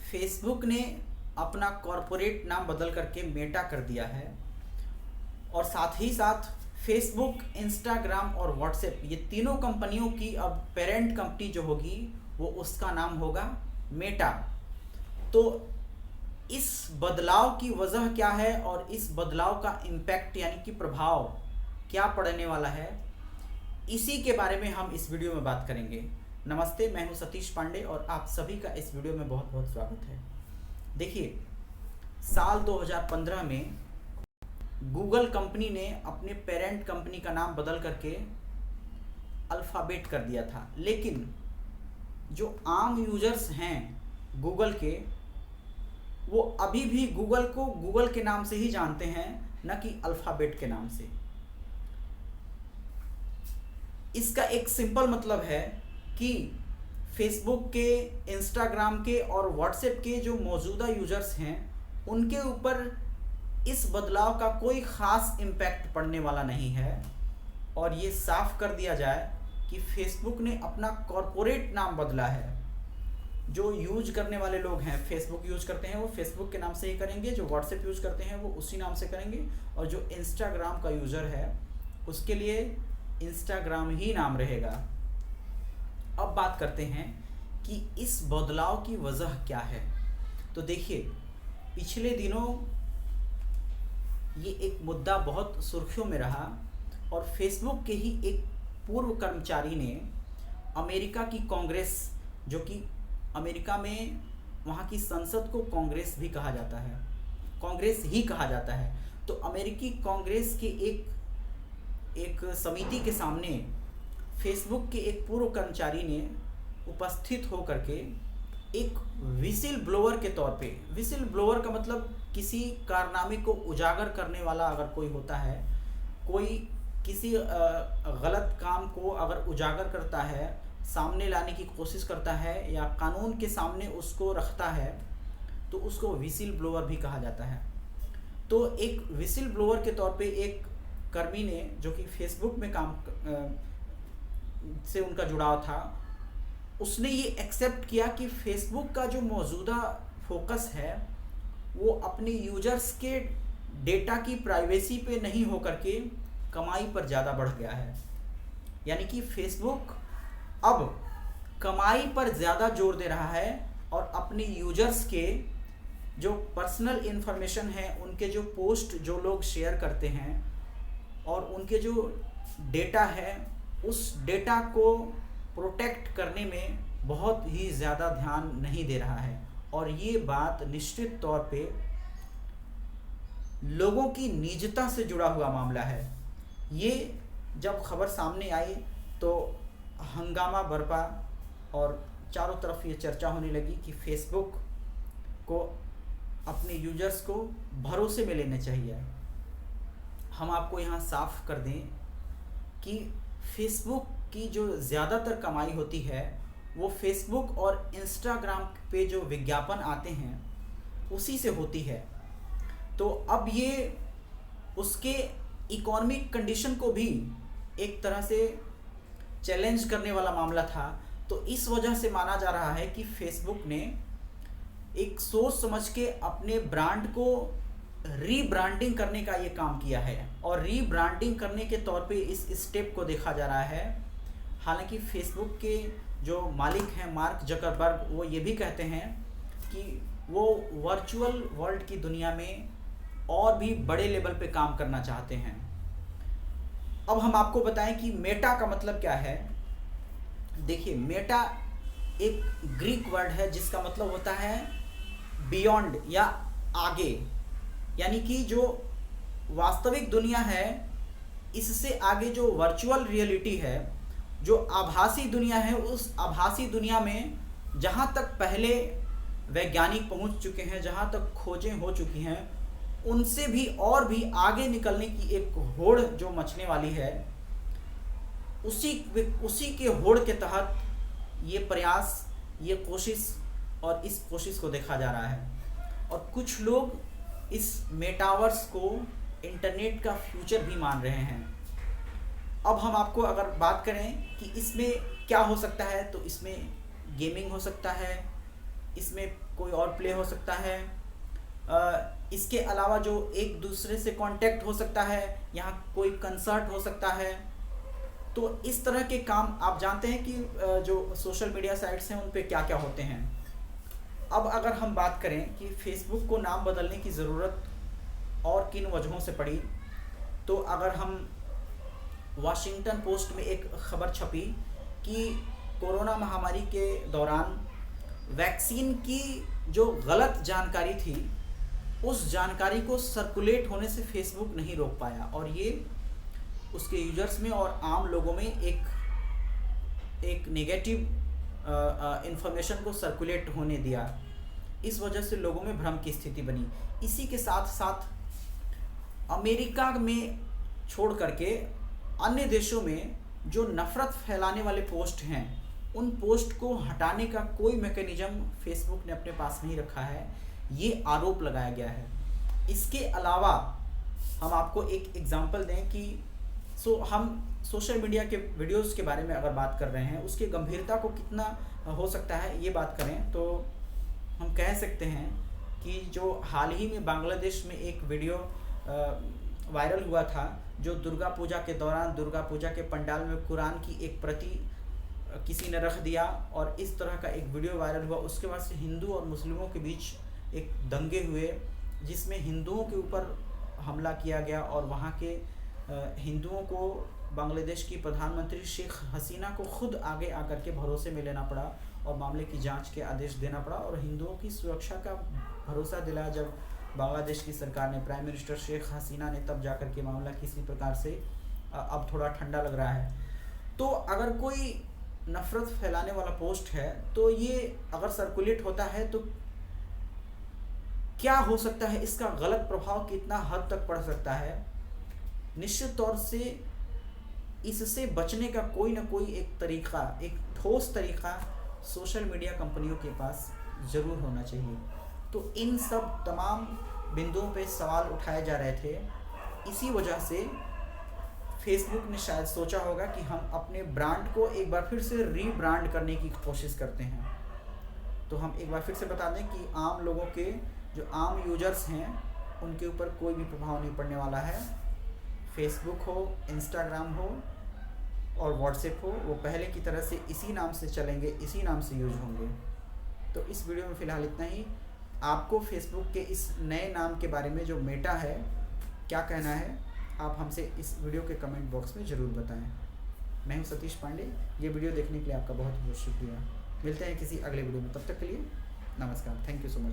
Facebook ने अपना corporate नाम बदल करके मेटा कर दिया है और साथ ही साथ फेसबुक, इंस्टाग्राम और व्हाट्सएप ये तीनों कंपनियों की अब पेरेंट कंपनी जो होगी वो उसका नाम होगा मेटा। तो इस बदलाव की वजह क्या है और इस बदलाव का इम्पैक्ट यानी कि प्रभाव क्या पड़ने वाला है, इसी के बारे में हम इस वीडियो में बात करेंगे। नमस्ते, मैं हूं सतीश पांडे और आप सभी का इस वीडियो में बहुत बहुत स्वागत है। देखिए, साल 2015 में गूगल कंपनी ने अपने पेरेंट कंपनी का नाम बदल करके अल्फ़ाबेट कर दिया था, लेकिन जो आम यूजर्स हैं गूगल के, वो अभी भी गूगल को गूगल के नाम से ही जानते हैं, न कि अल्फ़ाबेट के नाम से। इसका एक सिंपल मतलब है कि फेसबुक के, इंस्टाग्राम के और व्हाट्सएप के जो मौजूदा यूजर्स हैं उनके ऊपर इस बदलाव का कोई ख़ास इम्पैक्ट पड़ने वाला नहीं है। और ये साफ कर दिया जाए कि फेसबुक ने अपना कॉरपोरेट नाम बदला है। जो यूज करने वाले लोग हैं, फेसबुक यूज करते हैं, वो फेसबुक के नाम से ही करेंगे, जो व्हाट्सएप यूज करते हैं वो उसी नाम से करेंगे, और जो इंस्टाग्राम का यूज़र है उसके लिए इंस्टाग्राम ही नाम रहेगा। अब बात करते हैं कि इस बदलाव की वजह क्या है। तो देखिए, पिछले दिनों ये एक मुद्दा बहुत सुर्खियों में रहा और फेसबुक के ही एक पूर्व कर्मचारी ने अमेरिका की कांग्रेस, जो कि अमेरिका में वहाँ की संसद को कांग्रेस भी कहा जाता है, कांग्रेस ही कहा जाता है, तो अमेरिकी कांग्रेस के एक समिति के सामने फेसबुक के एक पूर्व कर्मचारी ने उपस्थित होकर के एक विसिल ब्लोअर के तौर पे, विसिल ब्लोअर का मतलब किसी कारनामे को उजागर करने वाला अगर कोई होता है, कोई किसी गलत काम को अगर उजागर करता है, सामने लाने की कोशिश करता है या कानून के सामने उसको रखता है, तो उसको विसिल ब्लोअर भी कहा जाता है। तो एक विसिल ब्लोअर के तौर पे एक कर्मी ने, जो कि फेसबुक में काम से उनका जुड़ाव था, उसने ये एक्सेप्ट किया कि फेसबुक का जो मौजूदा फोकस है वो अपने यूजर्स के डेटा की प्राइवेसी पे नहीं होकर के कमाई पर ज़्यादा बढ़ गया है। यानी कि फेसबुक अब कमाई पर ज़्यादा जोर दे रहा है और अपने यूजर्स के जो पर्सनल इन्फॉर्मेशन है, उनके जो पोस्ट जो लोग शेयर करते हैं और उनके जो डेटा है, उस डेटा को प्रोटेक्ट करने में बहुत ही ज़्यादा ध्यान नहीं दे रहा है। और ये बात निश्चित तौर पे लोगों की निजता से जुड़ा हुआ मामला है। ये जब खबर सामने आई तो हंगामा बरपा और चारों तरफ ये चर्चा होने लगी कि फेसबुक को अपने यूजर्स को भरोसे में लेना चाहिए। हम आपको यहाँ साफ कर दें कि फेसबुक की जो ज़्यादातर कमाई होती है वो फेसबुक और इंस्टाग्राम पे जो विज्ञापन आते हैं उसी से होती है। तो अब ये उसके इकोनॉमिक कंडीशन को भी एक तरह से चैलेंज करने वाला मामला था। तो इस वजह से माना जा रहा है कि फेसबुक ने एक सोच समझ के अपने ब्रांड को रीब्रांडिंग करने का ये काम किया है, और रीब्रांडिंग करने के तौर पे इस स्टेप को देखा जा रहा है। हालांकि फेसबुक के जो मालिक हैं मार्क जकरबर्ग, वो ये भी कहते हैं कि वो वर्चुअल वर्ल्ड की दुनिया में और भी बड़े लेवल पे काम करना चाहते हैं। अब हम आपको बताएं कि मेटा का मतलब क्या है। देखिए, मेटा एक ग्रीक वर्ड है जिसका मतलब होता है बियॉन्ड या आगे, यानी कि जो वास्तविक दुनिया है इससे आगे जो वर्चुअल रियलिटी है, जो आभासी दुनिया है, उस आभासी दुनिया में जहाँ तक पहले वैज्ञानिक पहुँच चुके हैं, जहाँ तक खोजें हो चुकी हैं, उनसे भी और भी आगे निकलने की एक होड़ जो मचने वाली है, उसी के होड़ के तहत ये प्रयास, ये कोशिश और इस कोशिश को देखा जा रहा है। और कुछ लोग इस मेटावर्स को इंटरनेट का फ्यूचर भी मान रहे हैं। अब हम आपको अगर बात करें कि इसमें क्या हो सकता है, तो इसमें गेमिंग हो सकता है, इसमें कोई और प्ले हो सकता है। इसके अलावा जो एक दूसरे से कांटेक्ट हो सकता है, यहाँ कोई कंसर्ट हो सकता है। तो इस तरह के काम आप जानते हैं कि जो सोशल मीडिया साइट्स हैं उन पे क्या क्या होते हैं। अब अगर हम बात करें कि फेसबुक को नाम बदलने की ज़रूरत और किन वजहों से पड़ी, तो अगर हम वाशिंगटन पोस्ट में एक खबर छपी कि कोरोना महामारी के दौरान वैक्सीन की जो गलत जानकारी थी, उस जानकारी को सर्कुलेट होने से फेसबुक नहीं रोक पाया और ये उसके यूजर्स में और आम लोगों में एक नेगेटिव इंफॉर्मेशन को सर्कुलेट होने दिया। इस वजह से लोगों में भ्रम की स्थिति बनी। इसी के साथ साथ अमेरिका में छोड़ करके अन्य देशों में जो नफ़रत फैलाने वाले पोस्ट हैं, उन पोस्ट को हटाने का कोई मैकेनिज़्म फेसबुक ने अपने पास नहीं रखा है, ये आरोप लगाया गया है। इसके अलावा हम आपको एक एग्जांपल दें कि हम सोशल मीडिया के वीडियोस के बारे में अगर बात कर रहे हैं, उसकी गंभीरता को कितना हो सकता है ये बात करें तो हम कह सकते हैं कि जो हाल ही में बांग्लादेश में एक वीडियो वायरल हुआ था, जो दुर्गा पूजा के दौरान दुर्गा पूजा के पंडाल में कुरान की एक प्रति किसी ने रख दिया और इस तरह का एक वीडियो वायरल हुआ। उसके बाद से हिंदू और मुस्लिमों के बीच एक दंगे हुए, जिसमें हिंदुओं के ऊपर हमला किया गया और वहाँ के हिंदुओं को बांग्लादेश की प्रधानमंत्री शेख हसीना को खुद आगे आकर के भरोसे में लेना पड़ा और मामले की जांच के आदेश देना पड़ा और हिंदुओं की सुरक्षा का भरोसा दिलाया जब बांग्लादेश की सरकार ने, प्राइम मिनिस्टर शेख हसीना ने, तब जाकर के मामला किसी प्रकार से अब थोड़ा ठंडा लग रहा है। तो अगर कोई नफ़रत फैलाने वाला पोस्ट है तो ये अगर सर्कुलेट होता है तो क्या हो सकता है, इसका गलत प्रभाव कितना हद तक पड़ सकता है। निश्चित तौर से इससे बचने का कोई ना कोई एक तरीका, एक ठोस तरीका सोशल मीडिया कंपनियों के पास ज़रूर होना चाहिए। तो इन सब तमाम बिंदुओं पे सवाल उठाए जा रहे थे। इसी वजह से फेसबुक ने शायद सोचा होगा कि हम अपने ब्रांड को एक बार फिर से रीब्रांड करने की कोशिश करते हैं। तो हम एक बार फिर से बता दें कि आम लोगों के जो आम यूजर्स हैं उनके ऊपर कोई भी प्रभाव नहीं पड़ने वाला है। फेसबुक हो, इंस्टाग्राम हो और व्हाट्सएप हो, वो पहले की तरह से इसी नाम से चलेंगे, इसी नाम से यूज होंगे। तो इस वीडियो में फ़िलहाल इतना ही। आपको फेसबुक के इस नए नाम के बारे में जो मेटा है क्या कहना है, आप हमसे इस वीडियो के कमेंट बॉक्स में ज़रूर बताएं। मैं हूं सतीश पांडे। ये वीडियो देखने के लिए आपका बहुत बहुत शुक्रिया। मिलते हैं किसी अगले वीडियो में, तब तक के लिए नमस्कार। Thank you so much.